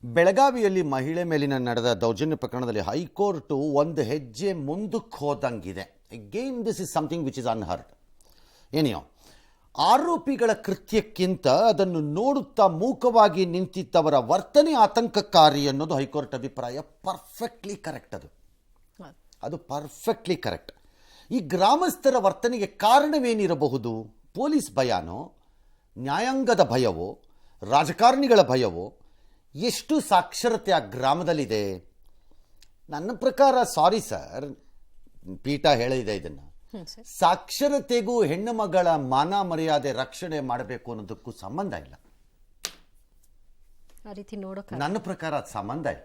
ಬೆಳಗಾವಿಯಲ್ಲಿ ಮಹಿಳೆ ಮೇಲಿನ ನಡೆದ ದೌರ್ಜನ್ಯ ಪ್ರಕರಣದಲ್ಲಿ ಹೈಕೋರ್ಟು ಒಂದು ಹೆಜ್ಜೆ ಮುಂದಕ್ಕೆ ಹೋದಂಗಿದೆ. Again this is something which is unheard. ಏನಿಯೋ ಆರೋಪಿಗಳ ಕೃತ್ಯಕ್ಕಿಂತ ಅದನ್ನು ನೋಡುತ್ತಾ ಮೂಕವಾಗಿ ನಿಂತಿದ್ದವರ ವರ್ತನೆ ಆತಂಕಕಾರಿ ಅನ್ನೋದು ಹೈಕೋರ್ಟ್ ಅಭಿಪ್ರಾಯ. Perfectly correct. ಅದು ಪರ್ಫೆಕ್ಟ್ಲಿ ಕರೆಕ್ಟ್. ಈ ಗ್ರಾಮಸ್ಥರ ವರ್ತನೆಗೆ ಕಾರಣವೇನಿರಬಹುದು? ಪೊಲೀಸ್ ಭಯನೋ, ನ್ಯಾಯಾಂಗದ ಭಯವೋ, ರಾಜಕಾರಣಿಗಳ ಭಯವೋ? ಎಷ್ಟು ಸಾಕ್ಷರತೆ ಆ ಗ್ರಾಮದಲ್ಲಿದೆ? ನನ್ನ ಪ್ರಕಾರ, ಸಾರಿ ಸರ್, ಪೀಠ ಹೇಳಿದೆ ಇದನ್ನು, ಸಾಕ್ಷರತೆಗೂ ಹೆಣ್ಣು ಮಗಳ ಮಾನ ಮರ್ಯಾದೆ ರಕ್ಷಣೆ ಮಾಡಬೇಕು ಅನ್ನೋದಕ್ಕೂ ಸಂಬಂಧ ಇಲ್ಲ. ನನ್ನ ಪ್ರಕಾರ ಅದು ಸಂಬಂಧ ಇಲ್ಲ.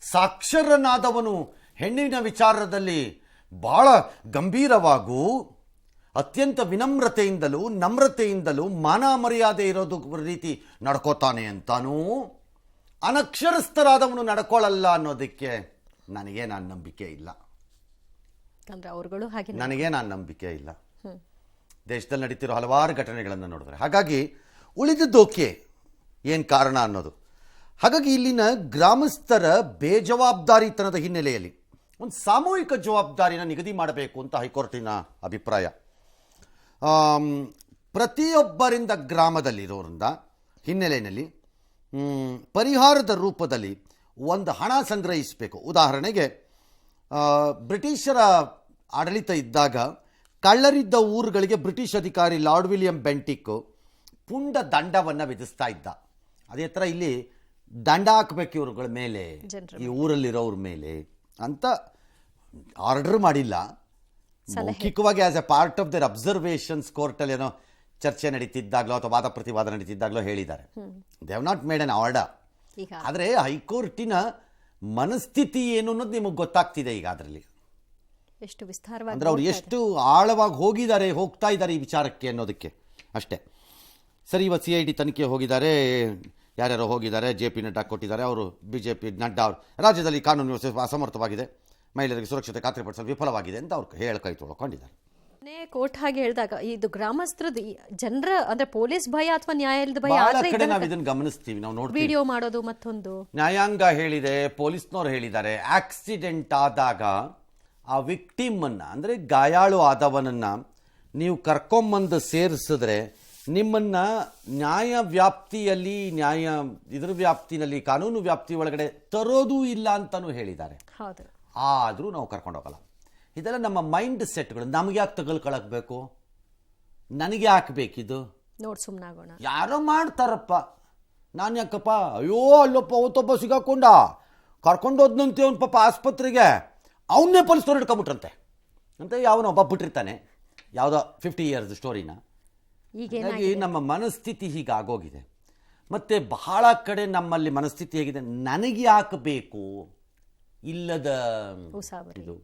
ಸಾಕ್ಷರನಾದವನು ಹೆಣ್ಣಿನ ವಿಚಾರದಲ್ಲಿ ಬಹಳ ಗಂಭೀರವಾಗೂ ಅತ್ಯಂತ ವಿನಮ್ರತೆಯಿಂದಲೂ ನಮ್ರತೆಯಿಂದಲೂ ಮಾನ ಮರ್ಯಾದೆ ಇರೋದು ರೀತಿ ನಡ್ಕೋತಾನೆ ಅಂತಾನೂ ಅನಕ್ಷರಸ್ಥರಾದವನು ನಡ್ಕೊಳ್ಳಲ್ಲ ಅನ್ನೋದಕ್ಕೆ ನನಗೆ ನಂಬಿಕೆ ಇಲ್ಲ. ನನಗೆ ನಂಬಿಕೆ ಇಲ್ಲ. ದೇಶದಲ್ಲಿ ನಡೀತಿರೋ ಹಲವಾರು ಘಟನೆಗಳನ್ನು ನೋಡಿದ್ರೆ ಹಾಗಾಗಿ ಉಳಿದದ್ದೋಕೆ ಏನು ಕಾರಣ ಅನ್ನೋದು. ಹಾಗಾಗಿ ಇಲ್ಲಿನ ಗ್ರಾಮಸ್ಥರ ಬೇಜವಾಬ್ದಾರಿತನದ ಹಿನ್ನೆಲೆಯಲ್ಲಿ ಒಂದು ಸಾಮೂಹಿಕ ಜವಾಬ್ದಾರಿನ ನಿಗದಿ ಮಾಡಬೇಕು ಅಂತ ಹೈಕೋರ್ಟಿನ ಅಭಿಪ್ರಾಯ. ಪ್ರತಿಯೊಬ್ಬರಿಂದ ಗ್ರಾಮದಲ್ಲಿರೋರಿಂದ ಹಿನ್ನೆಲೆಯಲ್ಲಿ ಪರಿಹಾರದ ರೂಪದಲ್ಲಿ ಒಂದು ಹಣ ಸಂಗ್ರಹಿಸಬೇಕು. ಉದಾಹರಣೆಗೆ ಬ್ರಿಟಿಷರ ಆಡಳಿತ ಇದ್ದಾಗ ಕಳ್ಳರಿದ್ದ ಊರುಗಳಿಗೆ ಬ್ರಿಟಿಷ್ ಅಧಿಕಾರಿ ಲಾರ್ಡ್ ವಿಲಿಯಂ ಬೆಂಟಿಕ್ ಪುಂಡ ದಂಡವನ್ನು ವಿಧಿಸ್ತಾ ಇದ್ದ. ಅದೇ ಥರ ಇಲ್ಲಿ ದಂಡ ಹಾಕಬೇಕು ಇವ್ರುಗಳ ಮೇಲೆ, ಈ ಊರಲ್ಲಿರೋವ್ರ ಮೇಲೆ ಅಂತ ಆರ್ಡರ್ ಮಾಡಿಲ್ಲ. ಮೌಖಿಕವಾಗಿ as a part of their observations ಕೋರ್ಟಲ್ಲಿ ಏನೋ ಚರ್ಚೆ ನಡೀತಿದ್ದಾಗಲೋ ಅಥವಾ ವಾದ ಪ್ರತಿವಾದ ನಡೀತಿದ್ದಾಗಲೋ ಹೇಳಿದ್ದಾರೆ. They have not made an order. ಆದರೆ ಹೈಕೋರ್ಟಿನ ಮನಸ್ಥಿತಿ ಏನು ಅನ್ನೋದು ನಿಮಗೆ ಗೊತ್ತಾಗ್ತಿದೆ ಈಗ. ಅದರಲ್ಲಿ ಎಷ್ಟು ವಿಸ್ತಾರವಾಗಿ ಅಂದರೆ ಅವ್ರು ಎಷ್ಟು ಆಳವಾಗಿ ಹೋಗ್ತಾ ಇದ್ದಾರೆ ಈ ವಿಚಾರಕ್ಕೆ ಅನ್ನೋದಕ್ಕೆ ಅಷ್ಟೇ. ಸರಿ, ಇವತ್ತು CID ತನಿಖೆ ಹೋಗಿದ್ದಾರೆ, ಯಾರ್ಯಾರೋ ಹೋಗಿದ್ದಾರೆ. JP ನಡ್ಡಾ ಕೊಟ್ಟಿದ್ದಾರೆ. ಅವರು BJP ನಡ್ಡಾ ಅವರು ರಾಜ್ಯದಲ್ಲಿ ಕಾನೂನು ವ್ಯವಸ್ಥೆ ಅಸಮರ್ಥವಾಗಿದೆ, ಮಹಿಳೆಯರಿಗೆ ಸುರಕ್ಷತೆ ಖಾತ್ರಿಪಡಿಸಲು ವಿಫಲವಾಗಿದೆ ಅಂತ ಅವ್ರು ಕೈ ತೊಳ್ಕೊಂಡಿದ್ದಾರೆ. ಕೋರ್ಟ್ ಹಾಗೆ ಹೇಳಿದಾಗ ಇದು ಗ್ರಾಮಸ್ಥರದ್ದು ಜನರ ಅಂದ್ರೆ ಪೊಲೀಸ್ ಭಯ ಅಥವಾ ನ್ಯಾಯಾಲಯದ ಭಯ ನಾವು ಇದನ್ನು ಗಮನಿಸ್ತೀವಿ. ನಾವು ನೋಡ್ತೀವಿ, ವಿಡಿಯೋ ಮಾಡೋದು. ಮತ್ತೊಂದು ನ್ಯಾಯಾಂಗ ಹೇಳಿದೆ, ಪೊಲೀಸ್ನವ್ರು ಹೇಳಿದ್ದಾರೆ, ಆಕ್ಸಿಡೆಂಟ್ ಆದಾಗ ಆ ವಿಕ್ಟಿಮ್ ಅನ್ನ ಅಂದ್ರೆ ಗಾಯಾಳು ಆದವನನ್ನ ನೀವು ಕರ್ಕೊಂಬಂದು ಸೇರಿಸಿದ್ರೆ ನಿಮ್ಮನ್ನ ನ್ಯಾಯ ವ್ಯಾಪ್ತಿಯಲ್ಲಿ ಇದ್ರ ವ್ಯಾಪ್ತಿನಲ್ಲಿ ಕಾನೂನು ವ್ಯಾಪ್ತಿ ಒಳಗಡೆ ತರೋದೂ ಇಲ್ಲ ಅಂತಾನೂ ಹೇಳಿದ್ದಾರೆ. ಆದರೂ ನಾವು ಕರ್ಕೊಂಡು ಹೋಗಲ್ಲ. ಇದೆಲ್ಲ ನಮ್ಮ ಮೈಂಡ್ ಸೆಟ್ಗಳು. ನಮ್ಗೆ ಯಾಕೆ ತಗೊಳ್ಕೊಳಕ್ಬೇಕು? ನನಗೆ ಹಾಕ್ಬೇಕಿದು? ನೋಡಿ ಸುಮ್ಮನಾಗೋಣ. ಯಾರೋ ಮಾಡ್ತಾರಪ್ಪ, ನಾನು ಯಾಕಪ್ಪ? ಅಯ್ಯೋ ಅಲ್ಲಪ್ಪ, ಅವತ್ತೊಬ್ಬ ಸಿಗಾಕೊಂಡ ಕರ್ಕೊಂಡು ಹೋದ್ನಂತೆ ಅವ್ನ ಪಾಪ ಆಸ್ಪತ್ರೆಗೆ, ಅವನ್ನೇ ಪೊಲೀಸ್ನವ್ರು ಹಿಡ್ಕೊಂಬಿಟ್ರಂತೆ ಅಂತ ಯಾವನೊಬ್ಬ ಬಿಟ್ಟಿರ್ತಾನೆ ಯಾವುದೋ 50 years ಸ್ಟೋರಿನ. ಹೀಗಾಗಿ ನಮ್ಮ ಮನಸ್ಥಿತಿ ಹೀಗಾಗೋಗಿದೆ. ಮತ್ತು ಬಹಳ ಕಡೆ ನಮ್ಮಲ್ಲಿ ಮನಸ್ಥಿತಿ ಹೇಗಿದೆ, ನನಗೆ ಹಾಕಬೇಕು ಇಲ್ಲದ ಇದು,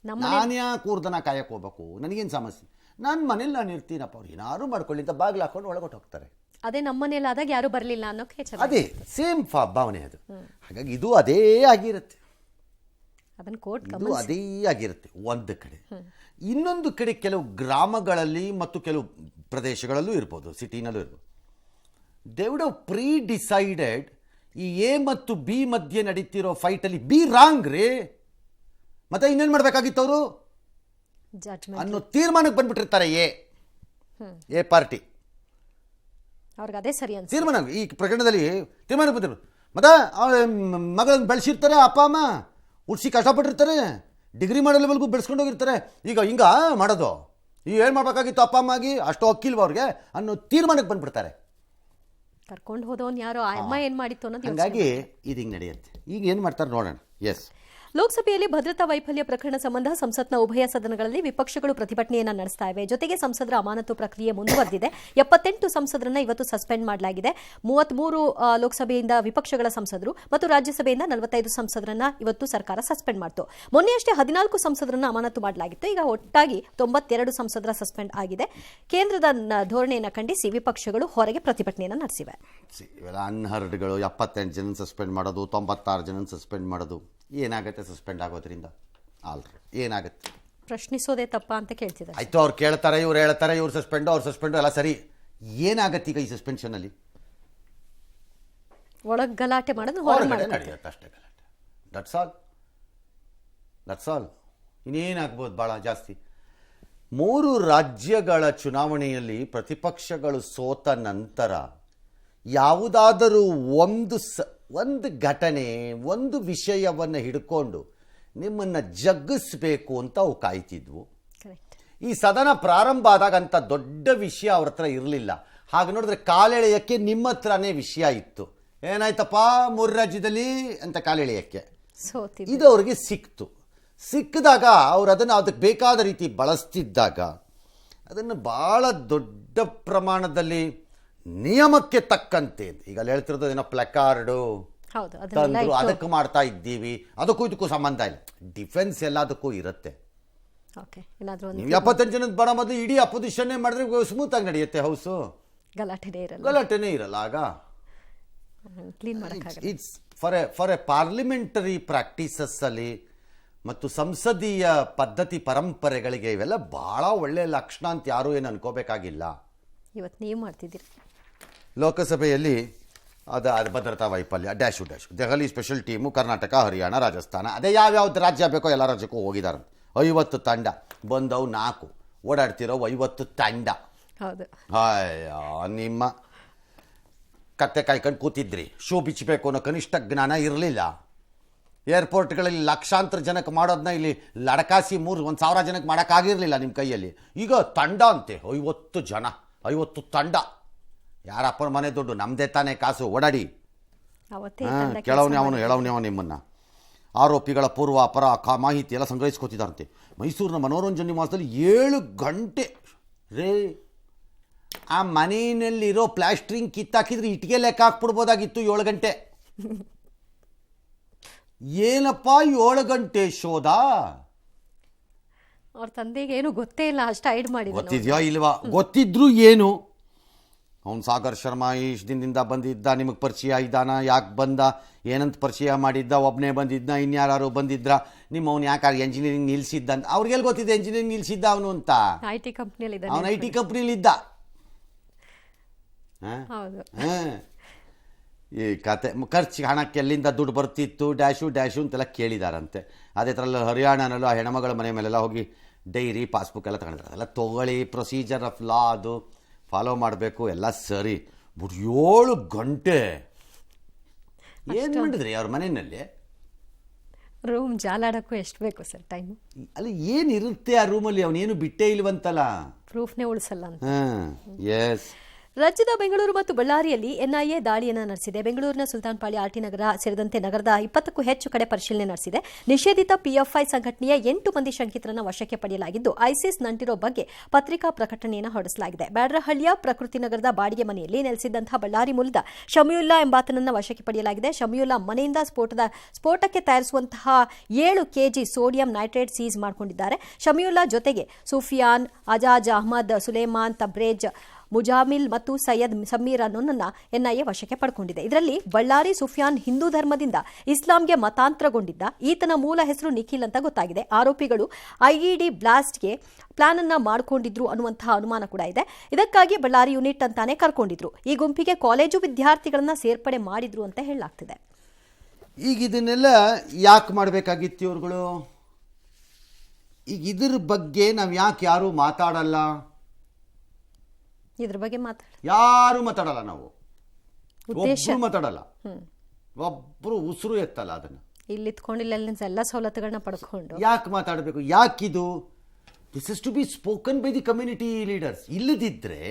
ನಾನು ಯಾಕೆ ಕೂರ್ದನ ಕಾಯಕ್ಕೆ ಹೋಗ್ಬೇಕು, ನನಗೇನು ಸಮಸ್ಯೆ, ನನ್ನ ಮನೇಲಿ ನಾನು ಇರ್ತೀನಪ್ಪ, ಅವ್ರು ಏನಾದ್ರು ಮಾಡ್ಕೊಳ್ಳಿ ಅಂತ ಬಾಗಿಲು ಹಾಕೊಂಡು ಒಳಗೊಟ್ಟು ಹೋಗ್ತಾರೆ. ಅದೇ ನಮ್ಮ ಮನೇಲಿ ಆದಾಗ ಯಾರು ಬರಲಿಲ್ಲ ಅನ್ನೋ ಅದೇ ಸೇಮ್ ಭಾವನೆ ಅದು. ಹಾಗಾಗಿ ಇದು ಅದೇ ಆಗಿರುತ್ತೆ, ಇದು ಅದೇ ಆಗಿರುತ್ತೆ ಒಂದು ಕಡೆ. ಇನ್ನೊಂದು ಕಡೆ ಕೆಲವು ಗ್ರಾಮಗಳಲ್ಲಿ ಮತ್ತು ಕೆಲವು ಪ್ರದೇಶಗಳಲ್ಲೂ ಇರ್ಬೋದು, ಸಿಟಿನಲ್ಲೂ ಇರ್ಬೋದು, they would have pre decided ಈ A ಮತ್ತು B ಮಧ್ಯೆ ನಡೀತಿರೋ ಫೈಟಲ್ಲಿ B ರಾಂಗ್ ರೀ, ಮತ್ತೆ ಇನ್ನೇನು ಮಾಡಬೇಕಾಗಿತ್ತು ಅವರು ಅನ್ನೋ ತೀರ್ಮಾನಕ್ಕೆ ಬಂದ್ಬಿಟ್ಟಿರ್ತಾರೆ ಎ ಪಾರ್ಟಿ. ಅದೇ ಸರಿ ತೀರ್ಮಾನ ಈ ಪ್ರಕರಣದಲ್ಲಿ ತೀರ್ಮಾನಕ್ಕೆ ಬಂದಿರ್ಬೋದು. ಮತ್ತೆ ಮಗಳನ್ನು ಬೆಳೆಸಿರ್ತಾರೆ, ಅಪ್ಪ ಅಮ್ಮ ಉಡ್ಸಿ ಕಷ್ಟಪಟ್ಟಿರ್ತಾರೆ, ಡಿಗ್ರಿ ಮಾಡೋ ಲೆವೆಲ್ಗೂ ಬೆಳೆಸ್ಕೊಂಡು ಹೋಗಿರ್ತಾರೆ. ಈಗ ಹಿಂಗ ಮಾಡೋದು, ಈಗ ಏನು ಮಾಡಬೇಕಾಗಿತ್ತು ಅಪ್ಪ ಅಮ್ಮ ಆಗಿ, ಅಷ್ಟು ಅಕ್ಕಿಲ್ವ ಅವ್ರಿಗೆ ಅನ್ನೋ ತೀರ್ಮಾನಕ್ಕೆ ಬಂದ್ಬಿಡ್ತಾರೆ. ಕರ್ಕೊಂಡು ಹೋದವನು ಯಾರೋ, ಅಮ್ಮ ಏನು ಮಾಡಿತ್ತು ಅನ್ನೋದು. ಹಾಗಾಗಿ ಇದು ಹಿಂಗೆ ನಡೆಯುತ್ತೆ. ಈಗ ಏನು ಮಾಡ್ತಾರೆ ನೋಡೋಣ. ಎಸ್, ಲೋಕಸಭೆಯಲ್ಲಿ ಭದ್ರತಾ ವೈಫಲ್ಯ ಪ್ರಕರಣ ಸಂಬಂಧ ಸಂಸತ್ನ ಉಭಯ ಸದನಗಳಲ್ಲಿ ವಿಪಕ್ಷಗಳು ಪ್ರತಿಭಟನೆಯನ್ನ ನಡೆಸ್ತಾ ಇವೆ. ಜೊತೆಗೆ ಸಂಸದರ ಅಮಾನತು ಪ್ರಕ್ರಿಯೆ ಮುಂದುವರೆದಿದೆ. 78 ಸಂಸದರನ್ನ ಇವತ್ತು ಸಸ್ಪೆಂಡ್ ಮಾಡಲಾಗಿದೆ. 33 ಲೋಕಸಭೆಯಿಂದ ವಿಪಕ್ಷಗಳ ಸಂಸದರು ಮತ್ತು ರಾಜ್ಯಸಭೆಯಿಂದ 45 ಸಂಸದರನ್ನ ಇವತ್ತು ಸರ್ಕಾರ ಸಸ್ಪೆಂಡ್ ಮಾಡಿತು. ಮೊನ್ನೆಯಷ್ಟೇ 14 ಸಂಸದರನ್ನ ಅಮಾನತು ಮಾಡಲಾಗಿತ್ತು. ಈಗ ಒಟ್ಟಾಗಿ 92 ಸಂಸದರ ಸಸ್ಪೆಂಡ್ ಆಗಿದೆ. ಕೇಂದ್ರದ ಧೋರಣೆಯನ್ನು ಖಂಡಿಸಿ ವಿಪಕ್ಷಗಳು ಹೊರಗೆ ಪ್ರತಿಭಟನೆಯನ್ನ ನಡೆಸಿವೆ. ಅನ್ಹರ್ಡ್ಗಳು 78 ಜನ ಸಸ್ಪೆಂಡ್ ಮಾಡೋದು, 96 ಜನ ಸಸ್ಪೆಂಡ್ ಮಾಡೋದು, ಏನಾಗುತ್ತೆ ಸಸ್ಪೆಂಡ್ ಆಗೋದ್ರಿಂದ? ಏನಾಗುತ್ತೆ? ಪ್ರಶ್ನಿಸೋದೇ ತಪ್ಪ ಅಂತ ಕೇಳ್ತಿದ್ದಾರೆ. ಆಯ್ತು, ಅವ್ರು ಕೇಳ್ತಾರೆ, ಇವ್ರು ಹೇಳ್ತಾರೆ, ಇವ್ರು ಸಸ್ಪೆಂಡು, ಅವ್ರು ಸಸ್ಪೆಂಡು ಎಲ್ಲ ಸರಿ. ಏನಾಗತ್ತೆ ಈಗ ಈ ಸಸ್ಪೆನ್ಷನಲ್ಲಿ? ಒಳಗ್ ಗಲಾಟೆ ಮಾಡೋದು ಹೊರಗೆ ಹೊರಗಡೆ ಮಾಡೋದು. ನಡೆಯುತ್ತೆ ಅಷ್ಟೇ ಗಲಾಟೆ. That's all. ಇನ್ನೇನಾಗ್ಬೋದು ಭಾಳ ಜಾಸ್ತಿ. 3 ರಾಜ್ಯಗಳ ಚುನಾವಣೆಯಲ್ಲಿ ಪ್ರತಿಪಕ್ಷಗಳು ಸೋತ ನಂತರ ಯಾವುದಾದರೂ ಒಂದು ಘಟನೆ, ಒಂದು ವಿಷಯವನ್ನು ಹಿಡ್ಕೊಂಡು ನಿಮ್ಮನ್ನು ಜಗ್ಗಿಸ್ಬೇಕು ಅಂತ ಅವು ಕಾಯ್ತಿದ್ವು. ಕರೆಕ್ಟ್. ಈ ಸದನ ಪ್ರಾರಂಭ ಆದಾಗ ಅಂಥ ದೊಡ್ಡ ವಿಷಯ ಅವ್ರ ಹತ್ರ ಇರಲಿಲ್ಲ. ಹಾಗೆ ನೋಡಿದ್ರೆ ಕಾಲೆಳೆಯಕ್ಕೆ ನಿಮ್ಮ ಹತ್ರನೇ ವಿಷಯ ಇತ್ತು. ಏನಾಯ್ತಪ್ಪ 3 ರಾಜ್ಯದಲ್ಲಿ ಅಂತ ಕಾಲೆಳೆಯಕ್ಕೆ ಸೋತಿದ್ದು. ಇದು ಅವ್ರಿಗೆ ಸಿಕ್ಕಿದಾಗ ಅವ್ರು ಅದನ್ನು ಅದಕ್ಕೆ ಬೇಕಾದ ರೀತಿ ಬಳಸ್ತಿದ್ದಾಗ ಅದನ್ನು ಭಾಳ ದೊಡ್ಡ ಪ್ರಮಾಣದಲ್ಲಿ ನಿಯಮಕ್ಕೆ ತಕ್ಕಂತೆ, ಈಗ ಅಲ್ಲಿ ಹೇಳ್ತಿರೋದು ಏನೋ ಪ್ಲಕಾರ್ಡು ಹೌದು, ತಂದ್ರು ಅದಕ್ಕೆ ಮಾಡ್ತಾ ಇದ್ದೀವಿ, ಅದಕ್ಕೂ ಇದಕ್ಕೂ ಸಂಬಂಧ ಇಲ್ಲ. ಡಿಫೆನ್ಸ್ ಎಲ್ಲದಕ್ಕೂ ಇರುತ್ತೆ. ಓಕೆ, ಏನಾದರೂ ಒಂದು ನೀವು 75 ಜನದ ಬರೋ ಮೊದಲು ಇಡೀ ಅಪೋಸಿಷನ್ನೇ ಮಾಡಿದ್ರೆ ಸ್ಮೂತಾಗಿ ನಡೆಯುತ್ತೆ ಹೌಸು, ಗಲಾಟೆನೇ ಇರಲ್ಲ, ಗಲಾಟೆನೇ ಇರಲ್ಲ. ಆಗ ಕ್ಲೀನ್ ಮಾಡೋಕ್ಕಾಗಲ್ಲ. ಇಟ್ಸ್ ಫಾರ್ ಎ ಪಾರ್ಲಿಮೆಂಟರಿ ಪ್ರಾಕ್ಟೀಸಸ್ಸಲ್ಲಿ ಮತ್ತು ಸಂಸದೀಯ ಪದ್ಧತಿ ಪರಂಪರೆಗಳಿಗೆ ಇವೆಲ್ಲ ಭಾಳ ಒಳ್ಳೆಯ ಲಕ್ಷಣ ಅಂತ ಯಾರೂ ಏನು ಅನ್ಕೋಬೇಕಾಗಿಲ್ಲ. ಇವತ್ತು ನೀವು ಮಾಡ್ತಿದ್ದೀರಿ. ಲೋಕಸಭೆಯಲ್ಲಿ ಅದು ಭದ್ರತಾ ವೈಫಲ್ಯ dash Delhi special team Karnataka, Haryana, Rajasthan, ಅದೇ ಯಾವ್ಯಾವ್ದು ರಾಜ್ಯ ಬೇಕೋ ಎಲ್ಲ ರಾಜ್ಯಕ್ಕೂ ಹೋಗಿದ್ದಾರೆ. 50 ತಂಡ ಬಂದವು, 4 ಓಡಾಡ್ತಿರೋ 50 ತಂಡ. ಹೌದು, ನಿಮ್ಮ ಕತ್ತೆ ಕಾಯ್ಕೊಂಡು ಕೂತಿದ್ರಿ. ಶೂ ಬಿಚ್ಚಬೇಕು ಅನ್ನೋ ಕನಿಷ್ಠ ಜ್ಞಾನ ಇರಲಿಲ್ಲ. ಏರ್ಪೋರ್ಟ್ಗಳಲ್ಲಿ ಲಕ್ಷಾಂತರ ಜನಕ್ಕೆ ಮಾಡೋದನ್ನ ಇಲ್ಲಿ ಲಡಕಾಸಿ 1,000 ಜನಕ್ಕೆ ಮಾಡೋಕ್ಕಾಗಿರಲಿಲ್ಲ ನಿಮ್ಮ ಕೈಯಲ್ಲಿ. ಈಗ ತಂಡ ಅಂತೆ 50 ಜನ, 50 ತಂಡ. ಯಾರಪ್ಪನ ಮನೆ ದುಡ್ಡು, ನಮ್ಮದೇ ತಾನೇ ಕಾಸು, ಓಡಾಡಿ. ಅವತ್ತೇ ಕೆಳವನೇ ಅವನು ಹೇಳವನೇ ಅವನು. ನಿಮ್ಮನ್ನು ಆರೋಪಿಗಳ ಪೂರ್ವ ಅಪರ ಮಾಹಿತಿ ಎಲ್ಲ ಸಂಗ್ರಹಿಸ್ಕೊತಿದ್ದಾರಂತೆ. ಮೈಸೂರಿನ ಮನೋರಂಜನೆ ನಿವಾಸದಲ್ಲಿ 7 ಗಂಟೆ ರೇ. ಆ ಮನೆಯಲ್ಲಿರೋ ಪ್ಲಾಸ್ಟ್ರಿಂಗ್ ಕಿತ್ತಾಕಿದ್ರೆ ಇಟ್ಟಿಗೆ ಲೆಕ್ಕ ಹಾಕ್ಬಿಡ್ಬೋದಾಗಿತ್ತು. 7 ಗಂಟೆ ಏನಪ್ಪ 7 ಗಂಟೆ ಶೋಧ. ಅವ್ರ ತಂದೆಗೆ ಏನು ಗೊತ್ತೇ ಇಲ್ಲ, ಅಷ್ಟು ಹೈಡ್ ಮಾಡಿ. ಗೊತ್ತಿದ್ಯಾ ಇಲ್ವಾ? ಗೊತ್ತಿದ್ರು ಏನು, ಅವನು ಸಾಗರ್ ಶರ್ಮಾ ಇಷ್ಟು ದಿನದಿಂದ ಬಂದಿದ್ದ, ನಿಮಗೆ ಪರಿಚಯ ಇದ್ದಾನ, ಯಾಕೆ ಬಂದ, ಏನಂತ ಪರಿಚಯ ಮಾಡಿದ್ದ, ಒಬ್ಬನೇ ಬಂದಿದ್ದ, ಇನ್ಯಾರು ಬಂದಿದ್ರ, ಅವನು ಯಾಕೆ ಎಂಜಿನಿಯರಿಂಗ್ ನಿಲ್ಸಿದ್ದ ಅಂತ ಅವ್ರಿಗೆಲ್ಲಿ ಗೊತ್ತಿದೆ ಎಂಜಿನಿಯರಿಂಗ್ ನಿಲ್ಸಿದ್ದ ಅವನು ಅಂತ. IT ಕಂಪ್ನಿಯಲ್ಲಿ ಅವನು IT ಕಂಪ್ನಿಲಿ ಇದ್ದ. ಹೌದು, ಈ ಕತೆ ಖರ್ಚಿಗೆ ಹಣಕ್ಕೆ ಎಲ್ಲಿಂದ ದುಡ್ಡು ಬರ್ತಿತ್ತು ಡ್ಯಾಶು ಅಂತೆಲ್ಲ ಕೇಳಿದಾರಂತೆ. ಅದೇ ಥರ ಹರಿಯಾಣನಲ್ಲೂ ಆ ಹೆಣ್ಮಗಳ ಮನೆ ಮೇಲೆಲ್ಲ ಹೋಗಿ ಡೈರಿ ಪಾಸ್ಬುಕ್ ಎಲ್ಲ ತಗೊಂಡಿದ್ದಾರೆ. ಅದೆಲ್ಲ ತೊಗೊಳ್ಳಿ, ಪ್ರೊಸೀಜರ್ ಆಫ್ ಲಾ ಅದು ಫಾಲೋ ಮಾಡಬೇಕು, ಎಲ್ಲ ಸರಿ. ಬಟ್ 7 ಗಂಟೆ ಏನು ಮಾಡಿದ್ರಿ ಅವ್ರ ಮನೆಯಲ್ಲಿ? ರೂಮ್ ಜಾಲಾಡಕ್ಕೂ ಎಷ್ಟು ಬೇಕು ಸರ್ ಟೈಮು? ಅಲ್ಲಿ ಏನಿರುತ್ತೆ ಆ ರೂಮಲ್ಲಿ? ಅವನೇನು ಬಿಟ್ಟೇ ಇಲ್ವಂತಲ್ಲ, ಪ್ರೂಫ್ನೇ ಉಳಿಸಲ್ಲ ಅಂತ. ಎಸ್. ರಾಜ್ಯದ ಬೆಂಗಳೂರು ಮತ್ತು ಬಳ್ಳಾರಿಯಲ್ಲಿ NIA ದಾಳಿಯನ್ನು ನಡೆಸಿದೆ. ಬೆಂಗಳೂರಿನ ಸುಲ್ತಾನ್ಪಾಳ್ಯ, RT ನಗರ ಸೇರಿದಂತೆ ನಗರದ 20ಕ್ಕೂ ಹೆಚ್ಚು ಕಡೆ ಪರಿಶೀಲನೆ ನಡೆಸಿದೆ. ನಿಷೇಧಿತ PFI ಸಂಘಟನೆಯ 8 ಮಂದಿ ಶಂಕಿತರನ್ನು ವಶಕ್ಕೆ ಪಡೆಯಲಾಗಿದ್ದು, ಐಸಿಸ್ ನಂಟಿರೋ ಬಗ್ಗೆ ಪತ್ರಿಕಾ ಪ್ರಕಟಣೆಯನ್ನು ಹೊರಡಿಸಲಾಗಿದೆ. ಬ್ಯಾಡ್ರಹಳ್ಳಿಯ ಪ್ರಕೃತಿ ನಗರದ ಬಾಡಿಗೆ ಮನೆಯಲ್ಲಿ ನೆಲೆಸಿದ್ದಂತಹ ಬಳ್ಳಾರಿ ಮೂಲದ ಶಮಿಯುಲ್ಲಾ ಎಂಬಾತನನ್ನು ವಶಕ್ಕೆ ಪಡೆಯಲಾಗಿದೆ. ಶಮಿಯುಲ್ಲಾ ಮನೆಯಿಂದ ಸ್ಫೋಟಕ್ಕೆ ತಯಾರಿಸುವಂತಹ 7 kg ಸೋಡಿಯಂ ನೈಟ್ರೇಟ್ ಸೀಸ್ ಮಾಡಿಕೊಂಡಿದ್ದಾರೆ. ಶಮಿಯುಲ್ಲಾ ಜೊತೆಗೆ ಸುಫಿಯಾನ್, ಅಜಾಜ್ ಅಹ್ಮದ್, ಸುಲೇಮಾನ್, ತಬ್ರೇಜ್, ಮುಜಾಮಿಲ್ ಮತ್ತು ಸೈಯದ್ ಸಮೀರ್ ಅನ್ನೋನನ್ನ NIA ವಶಕ್ಕೆ ಪಡ್ಕೊಂಡಿದೆ. ಇದರಲ್ಲಿ ಬಳ್ಳಾರಿ ಸುಫಿಯಾನ್ ಹಿಂದೂ ಧರ್ಮದಿಂದ ಇಸ್ಲಾಂಗೆ ಮತಾಂತರಗೊಂಡಿದ್ದ. ಈತನ ಮೂಲ ಹೆಸರು ನಿಖಿಲ್ ಅಂತ ಗೊತ್ತಾಗಿದೆ. ಆರೋಪಿಗಳು IED ಬ್ಲಾಸ್ಟ್ಗೆ ಪ್ಲಾನ್ ಅನ್ನ ಮಾಡಿಕೊಂಡಿದ್ರು ಅನ್ನುವಂತಹ ಅನುಮಾನ ಕೂಡ ಇದೆ. ಇದಕ್ಕಾಗಿ ಬಳ್ಳಾರಿ ಯೂನಿಟ್ ಅಂತಾನೆ ಕರ್ಕೊಂಡಿದ್ರು. ಈ ಗುಂಪಿಗೆ ಕಾಲೇಜು ವಿದ್ಯಾರ್ಥಿಗಳನ್ನ ಸೇರ್ಪಡೆ ಮಾಡಿದ್ರು ಅಂತ ಹೇಳಲಾಗ್ತಿದೆ. ಈಗ ಇದನ್ನೆಲ್ಲ ಯಾಕೆ ಮಾಡಬೇಕಾಗಿತ್ತು ಇವ್ರುಗಳು? ಈಗ ಇದ್ರ ಬಗ್ಗೆ ನಾವು ಯಾಕೆ ಯಾರೂ ಮಾತಾಡಲ್ಲ? ಇದ್ರ ಬಗ್ಗೆ ಯಾರು ಮಾತಾಡಲ್ಲ, ನಾವು ಒಬ್ರು ಮಾತಾಡಲ್ಲ, ಒಬ್ರು ಉಸಿರು ಎತ್ತಲ್ಲ. ಅದನ್ನ ಇಲ್ಲಿ ಇತ್ಕೊಂಡಿಲ್ಲ ಎಲ್ಲ ಸವಲತ್ತುಗಳನ್ನ ಪಡ್ಕೊಂಡು ಯಾಕೆ ಮಾತಾಡಬೇಕು? ಯಾಕಿದು? This is to be spoken by the community leaders. ಇಲ್ಲದಿದ್ರೆ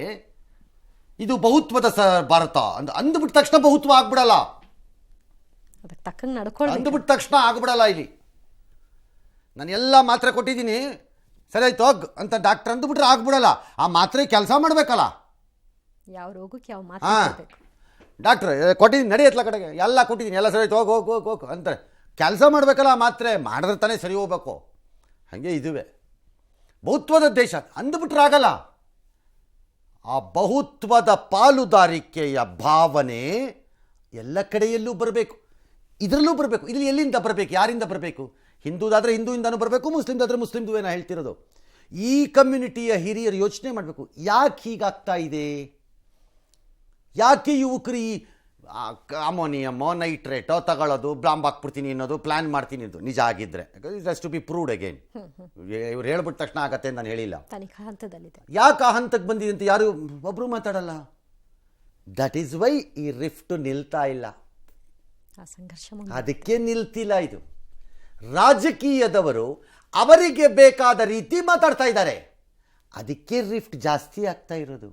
ಇದು ಬಹುತ್ವದ ಭಾರತ ಅಂದ್ಬಿಟ್ಟ ತಕ್ಷಣ ಬಹುತ್ವ ಆಗ್ಬಿಡಲ್ಲ. ಅದಕ್ಕೆ ತಕ್ಕಂಗೆ ನಡ್ಕೊಳ್ಳಿ ಅಂದ್ಬಿಟ್ಟ ತಕ್ಷಣ ಆಗ್ಬಿಡಲ್ಲ. ಇಲ್ಲಿ ನಾನು ಎಲ್ಲ ಮಾತ್ರೆ ಕೊಟ್ಟಿದ್ದೀನಿ, ಸರಿ ಆಯ್ತು ಹೋಗ್ ಅಂತ ಡಾಕ್ಟರ್ ಅಂದ್ಬಿಟ್ರೆ ಆಗ್ಬಿಡಲ್ಲ. ಆ ಮಾತ್ರೆ ಕೆಲಸ ಮಾಡಬೇಕಲ್ಲ. ಯಾವ ರೋಗಕ್ಕೆ ಯಾವ ಮಾತ್ರೆ ಡಾಕ್ಟ್ರ್ ಕೊಟ್ಟಿದ್ದೀನಿ, ನಡೆಯತ್ಲ ಕಡೆಗೆ ಎಲ್ಲ ಕೊಟ್ಟಿದ್ದೀನಿ, ಎಲ್ಲ ಸರಿ ಆಯ್ತು ಹೋಗು ಅಂತಾರೆ. ಕೆಲಸ ಮಾಡಬೇಕಲ್ಲ, ಆ ಮಾತ್ರೆ ಮಾಡಿದ್ರೆ ತಾನೇ ಸರಿ ಹೋಗ್ಬೇಕು. ಹಾಗೆ ಇದುವೆ ಬಹುತ್ವದ ದೇಶ ಅಂದ್ಬಿಟ್ರೆ ಆಗಲ್ಲ. ಆ ಬಹುತ್ವದ ಪಾಲುದಾರಿಕೆಯ ಭಾವನೆ ಎಲ್ಲ ಕಡೆಯಲ್ಲೂ ಬರಬೇಕು, ಇದರಲ್ಲೂ ಬರಬೇಕು. ಇಲ್ಲಿ ಎಲ್ಲಿಂದ ಬರಬೇಕು? ಯಾರಿಂದ ಬರಬೇಕು? ಹಿಂದೂದಾದರೆ ಹಿಂದೂಯಿಂದನೂ ಬರಬೇಕು, ಮುಸ್ಲಿಮ್ದಾದರೆ ಮುಸ್ಲಿಮ್ದು ಏನೋ ಹೇಳ್ತಿರೋದು. ಈ ಕಮ್ಯುನಿಟಿಯ ಹಿರಿಯರು ಯೋಚನೆ ಮಾಡಬೇಕು, ಯಾಕೆ ಹೀಗಾಗ್ತಾ ಇದೆ? ಯಾಕೆ ಯುವಕರು ಈ ಅಮೋನಿಯಮೋ ನೈಟ್ರೇಟೋ ತಗೊಳ್ಳೋದು ಬಾಂಬ್ ಹಾಕ್ಬಿಡ್ತೀನಿ ಅನ್ನೋದು ಪ್ಲ್ಯಾನ್ ಮಾಡ್ತೀನಿ ಅದು ನಿಜ ಆಗಿದ್ದರೆ it has to be proved again. ಇವ್ರು ಹೇಳ್ಬಿಟ್ಟ ತಕ್ಷಣ ಆಗತ್ತೆ ಅಂತ ನಾನು ಹೇಳಿಲ್ಲ. ತನಿಖಾ ಹಂತದಲ್ಲಿದೆ. ಯಾಕೆ ಆ ಹಂತಕ್ಕೆ ಬಂದಿದೆ ಅಂತ ಯಾರು ಒಬ್ಬರು ಮಾತಾಡಲ್ಲ. ದಟ್ ಈಸ್ ವೈ ಈ ರಿಫ್ಟ್ ನಿಲ್ತಾ ಇಲ್ಲ, ಆ ಸಂಘರ್ಷ ಅದಕ್ಕೆ ನಿಲ್ತಿಲ್ಲ. ಇದು ರಾಜಕೀಯದವರು ಅವರಿಗೆ ಬೇಕಾದ ರೀತಿ ಮಾತಾಡ್ತಾ ಇದ್ದಾರೆ, ಅದಕ್ಕೆ ರಿಫ್ಟ್ ಜಾಸ್ತಿ ಆಗ್ತಾ ಇರೋದು.